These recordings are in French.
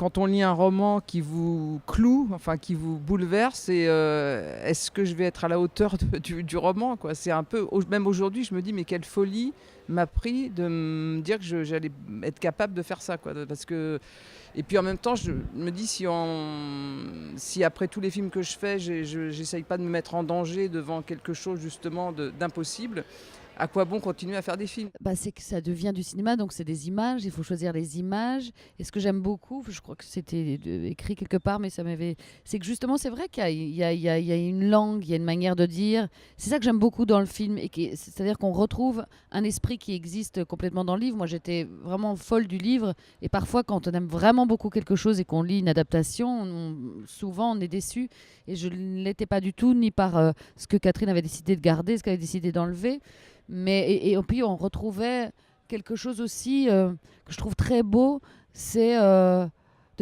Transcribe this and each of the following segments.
quand on lit un roman qui vous cloue, enfin qui vous bouleverse, est-ce que je vais être à la hauteur du roman, quoi. C'est un peu, même aujourd'hui, je me dis, mais quelle folie m'a pris de me dire que j'allais être capable de faire ça, quoi. Parce que, et puis en même temps, je me dis, si après tous les films que je fais, j'essaye pas de me mettre en danger devant quelque chose justement d'impossible, à quoi bon continuer à faire des films? Bah, c'est que ça devient du cinéma, donc c'est des images, il faut choisir les images. Et ce que j'aime beaucoup, je crois que c'était écrit quelque part, mais c'est que justement, c'est vrai qu'il y a une langue, il y a une manière de dire. C'est ça que j'aime beaucoup dans le film, c'est-à-dire qu'on retrouve un esprit qui existe complètement dans le livre. Moi, j'étais vraiment folle du livre, et parfois, quand on aime vraiment beaucoup quelque chose et qu'on lit une adaptation, souvent on est déçu. Et je ne l'étais pas du tout, ni par ce que Catherine avait décidé de garder, ce qu'elle avait décidé d'enlever. Et puis on retrouvait quelque chose aussi que je trouve très beau, c'est de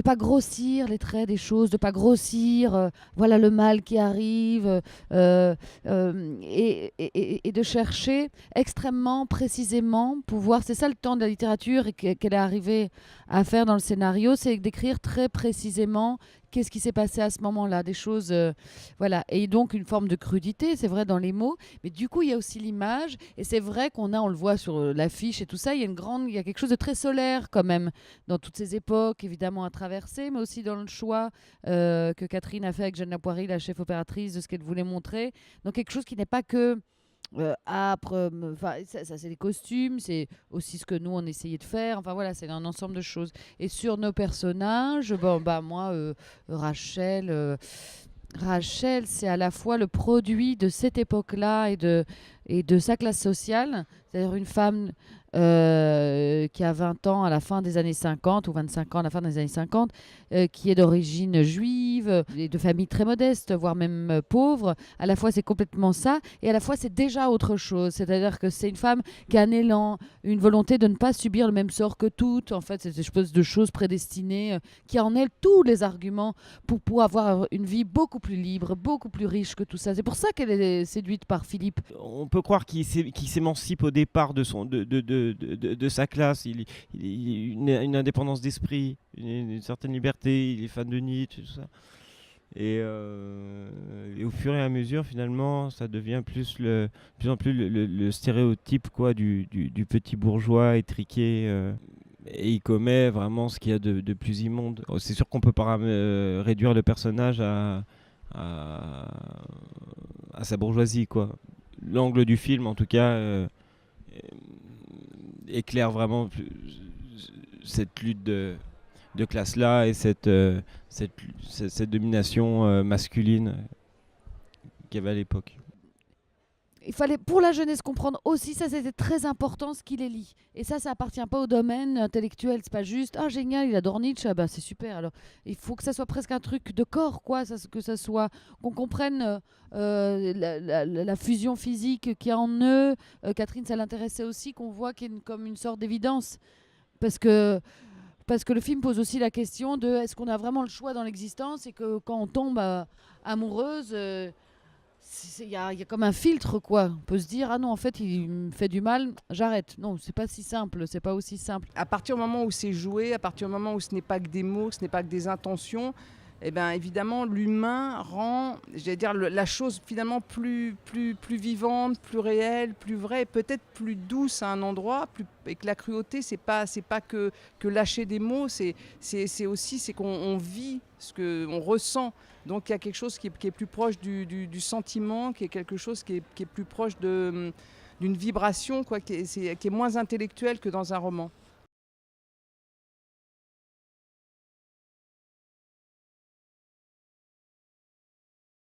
pas grossir les traits des choses, de pas grossir, voilà le mal qui arrive, et de chercher extrêmement précisément pouvoir. C'est ça le temps de la littérature et qu'elle est arrivée à faire dans le scénario, c'est d'écrire très précisément qu'est-ce qui s'est passé à ce moment-là, des choses, voilà. Et donc une forme de crudité, c'est vrai dans les mots, mais du coup il y a aussi l'image, et c'est vrai on le voit sur l'affiche et tout ça, il y a quelque chose de très solaire quand même dans toutes ces époques, évidemment à traverser, mais aussi dans le choix que Catherine a fait avec Jeanne Lapoirie, la chef opératrice, de ce qu'elle voulait montrer. Donc quelque chose qui n'est pas que âpre, ça c'est les costumes, c'est aussi ce que nous on essayait de faire. Enfin voilà, c'est un ensemble de choses. Et sur nos personnages, bon bah moi, Rachel, c'est à la fois le produit de cette époque-là et de sa classe sociale, c'est-à-dire une femme qui a 20 ans à la fin des années 50 ou 25 ans à la fin des années 50, qui est d'origine juive et de famille très modeste, voire même pauvre. À la fois c'est complètement ça, et à la fois c'est déjà autre chose, c'est-à-dire que c'est une femme qui a un élan, une volonté de ne pas subir le même sort que toutes. En fait, c'est une espèce de chose prédestinée qui a en elle tous les arguments pour avoir une vie beaucoup plus libre, beaucoup plus riche que tout ça. C'est pour ça qu'elle est séduite par Philippe. On peut croire qu'il s'émancipe au départ de sa classe. Il a une indépendance d'esprit, une certaine liberté. Il est fan de Nietzsche, tout ça. Et au fur et à mesure, finalement, ça devient de plus en plus le stéréotype, quoi, du petit bourgeois étriqué. Et il commet vraiment ce qu'il y a de plus immonde. C'est sûr qu'on peut pas réduire le personnage à sa bourgeoisie, quoi. L'angle du film, en tout cas, éclaire vraiment cette lutte de classe-là et cette domination masculine qu'il y avait à l'époque. Il fallait, pour la jeunesse, comprendre aussi, ça c'était très important, ce qu'il les lit. Et ça appartient pas au domaine intellectuel. C'est pas juste, ah génial, il adore Nietzsche, ah, ben, c'est super. Alors, il faut que ça soit presque un truc de corps, quoi, que ça soit, qu'on comprenne la fusion physique qu'il y a en eux. Catherine, ça l'intéressait aussi, qu'on voit qu'il y a comme une sorte d'évidence. Parce que le film pose aussi la question de est-ce qu'on a vraiment le choix dans l'existence, et que quand on tombe amoureuse, il y a comme un filtre, quoi. On peut se dire, ah non, en fait, il me fait du mal, j'arrête. Non, c'est pas si simple, c'est pas aussi simple. À partir du moment où c'est joué, à partir du moment où ce n'est pas que des mots, que ce n'est pas que des intentions, eh bien, évidemment, l'humain rend, j'allais dire, la chose finalement plus vivante, plus réelle, plus vraie, peut-être plus douce à un endroit, et que la cruauté, c'est pas que lâcher des mots, c'est aussi c'est qu'on vit ce qu'on ressent. Donc il y a quelque chose qui est plus proche du sentiment, qui est quelque chose qui est plus proche d'une vibration, quoi, qui est moins intellectuel que dans un roman.